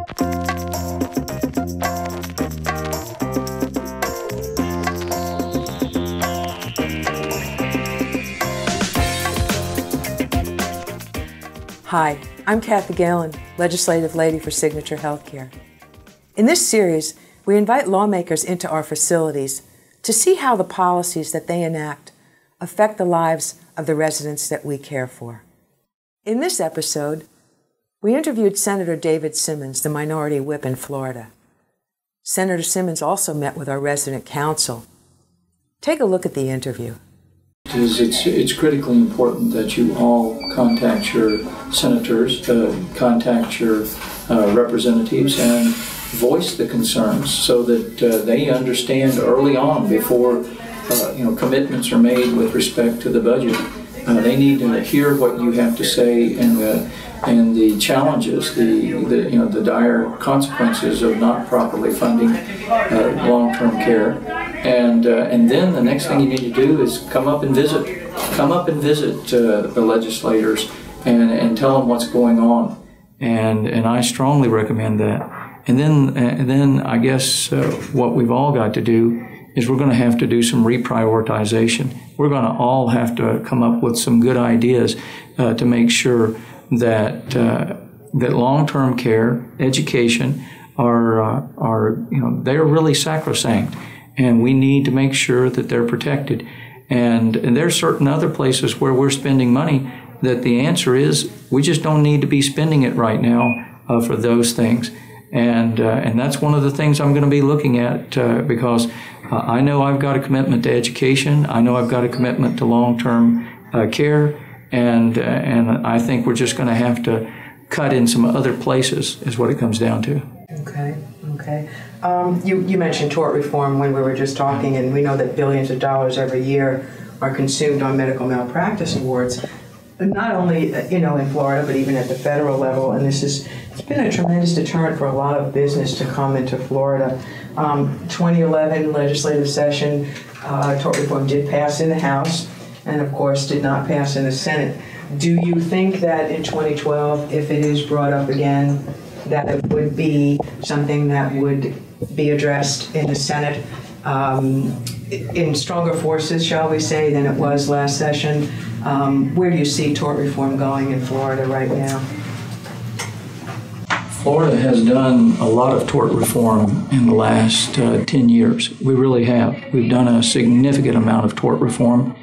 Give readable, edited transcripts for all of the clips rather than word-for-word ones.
Hi, I'm Kathy Gallin, Legislative Lady for Signature Healthcare. In this series, we invite lawmakers into our facilities to see how the policies that they enact affect the lives of the residents that we care for. In this episode, we interviewed Senator David Simmons, the minority whip in Florida. Senator Simmons also met with our resident council. Take a look at the interview. It's critically important that you all contact your senators, contact your representatives, and voice the concerns so that they understand early on before commitments are made with respect to the budget. They need to hear what you have to say and the challenges, the dire consequences of not properly funding long-term care. And then the next thing you need to do is come up and visit the legislators and tell them what's going on. And I strongly recommend that. And then I guess what we've all got to do is we're going to have to do some reprioritization. We're going to all have to come up with some good ideas to make sure that that long-term care, education they're really sacrosanct, and we need to make sure that they're protected. And there's certain other places where we're spending money that the answer is we just don't need to be spending it right now for those things. And that's one of the things I'm going to be looking at because I know I've got a commitment to education. I know I've got a commitment to long-term care, and I think we're just going to have to cut in some other places is what it comes down to. Okay. You mentioned tort reform when we were just talking, and we know that billions of dollars every year are consumed on medical malpractice awards, not only in Florida, but even at the federal level. And it's been a tremendous deterrent for a lot of business to come into Florida. 2011 legislative session, tort reform did pass in the House, and of course did not pass in the Senate. Do you think that in 2012, if it is brought up again, that it would be something that would be addressed in the Senate in stronger forces, shall we say, than it was last session? Where do you see tort reform going in Florida right now? Florida has done a lot of tort reform in the last 10 years. We really have. We've done a significant amount of tort reform,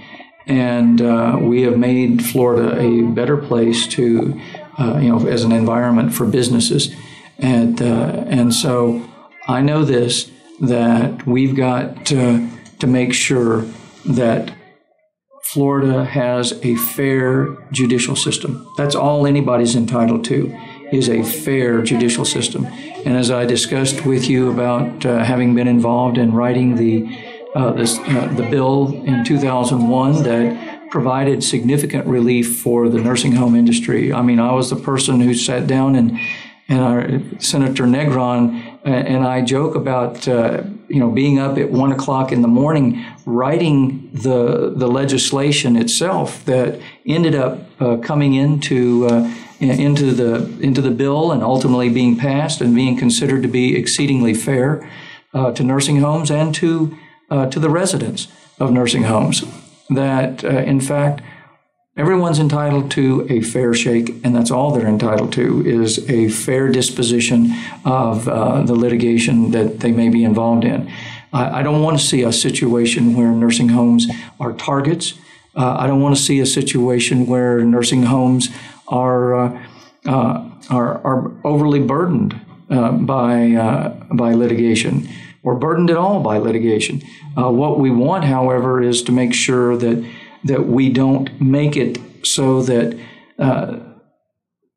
and we have made Florida a better place to as an environment for businesses. And so I know this, that we've got to make sure that Florida has a fair judicial system. That's all anybody's entitled to, is a fair judicial system. And as I discussed with you about having been involved in writing the bill in 2001 that provided significant relief for the nursing home industry. I mean, I was the person who sat down and our Senator Negron and I joke about being up at 1 o'clock in the morning writing the legislation itself that ended up coming into the bill and ultimately being passed and being considered to be exceedingly fair to nursing homes and to the residents of nursing homes. That, in fact, everyone's entitled to a fair shake, and that's all they're entitled to, is a fair disposition of the litigation that they may be involved in. I don't want to see a situation where nursing homes are targets. I don't want to see a situation where nursing homes are overly burdened by litigation, or burdened at all by litigation. What we want, however, is to make sure that we don't make it so that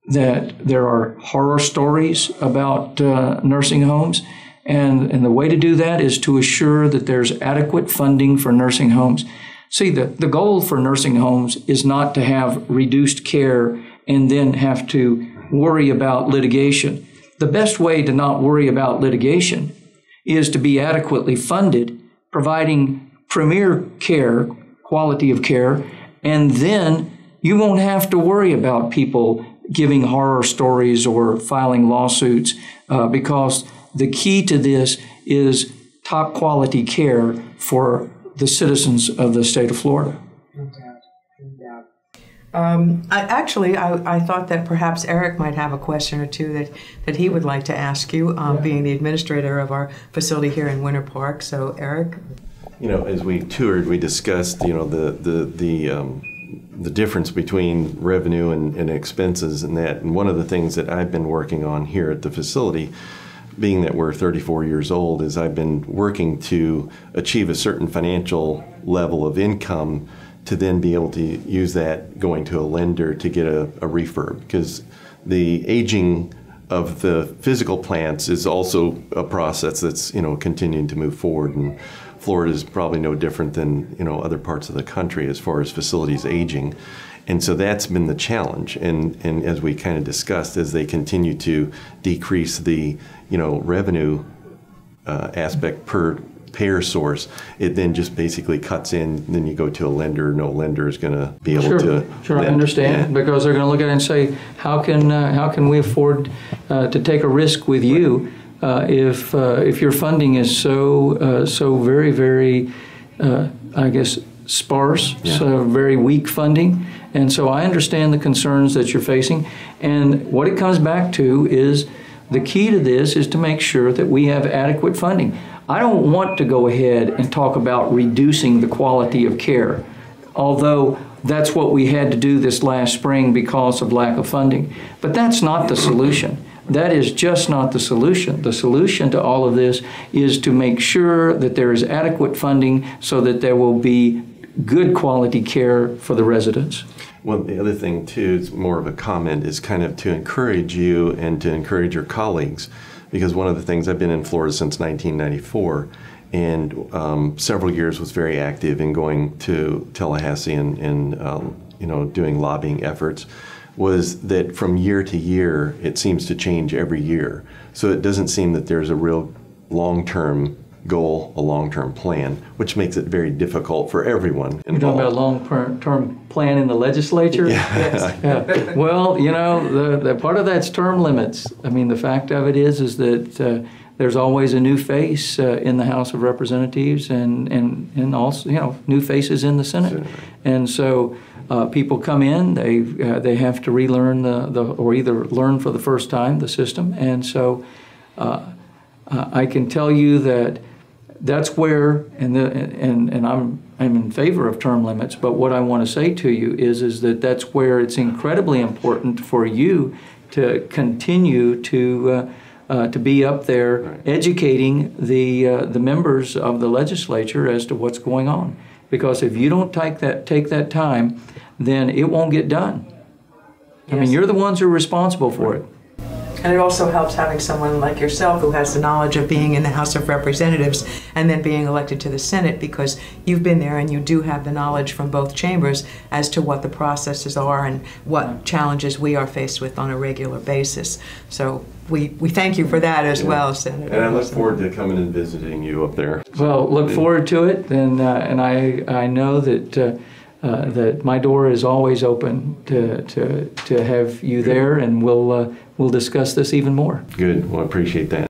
there are horror stories about nursing homes. And the way to do that is to assure that there's adequate funding for nursing homes. See, the goal for nursing homes is not to have reduced care and then have to worry about litigation. The best way to not worry about litigation is to be adequately funded, providing premier care, quality of care, and then you won't have to worry about people giving horror stories or filing lawsuits, because the key to this is top quality care for the citizens of the state of Florida. No doubt, no doubt. I thought that perhaps Eric might have a question or two that he would like to ask you, being the administrator of our facility here in Winter Park. So, Eric? As we toured, we discussed, the difference between revenue and expenses and that. And one of the things that I've been working on here at the facility, being that we're 34 years old, is I've been working to achieve a certain financial level of income to then be able to use that going to a lender to get a refurb. Because the aging of the physical plants is also a process that's, continuing to move forward. And Florida is probably no different than, other parts of the country as far as facilities aging. And so that's been the challenge. And as we kind of discussed, as they continue to decrease the, revenue aspect per payer source, it then just basically cuts in. Then you go to a lender. No lender is going to be able to. Sure, I understand, because they're going to look at it and say, how can we afford to take a risk with you if your funding is so very, very, I guess, sparse, so very weak funding. And so I understand the concerns that you're facing. And what it comes back to is the key to this is to make sure that we have adequate funding. I don't want to go ahead and talk about reducing the quality of care, although that's what we had to do this last spring because of lack of funding. But that's not the solution. That is just not the solution. The solution to all of this is to make sure that there is adequate funding so that there will be good quality care for the residents. Well, the other thing, too, is more of a comment, is kind of to encourage you and to encourage your colleagues, because one of the things, I've been in Florida since 1994, and several years was very active in going to Tallahassee and doing lobbying efforts, was that from year to year, it seems to change every year. So it doesn't seem that there's a real long-term goal, a long-term plan, which makes it very difficult for everyone involved. You're talking about a long-term plan in the legislature? Yeah. Yeah. Well, the part of that's term limits. I mean, the fact of it is that there's always a new face in the House of Representatives and also, new faces in the Senate. Sure. And so people come in, they have to relearn or either learn for the first time the system. And so I can tell you that that's where, and I'm in favor of term limits, but what I want to say to you is that that's where it's incredibly important for you to continue to be up there, right, educating the members of the legislature as to what's going on. Because if you don't take that time, then it won't get done. Yes. I mean, you're the ones who are responsible for it. And it also helps having someone like yourself who has the knowledge of being in the House of Representatives and then being elected to the Senate, because you've been there and you do have the knowledge from both chambers as to what the processes are and what challenges we are faced with on a regular basis. So we thank you for that as well, Senator. And I look forward to coming and visiting you up there. Well, look forward to it, and I know that that my door is always open to have you there, and we'll discuss this even more. Good. Well, I appreciate that.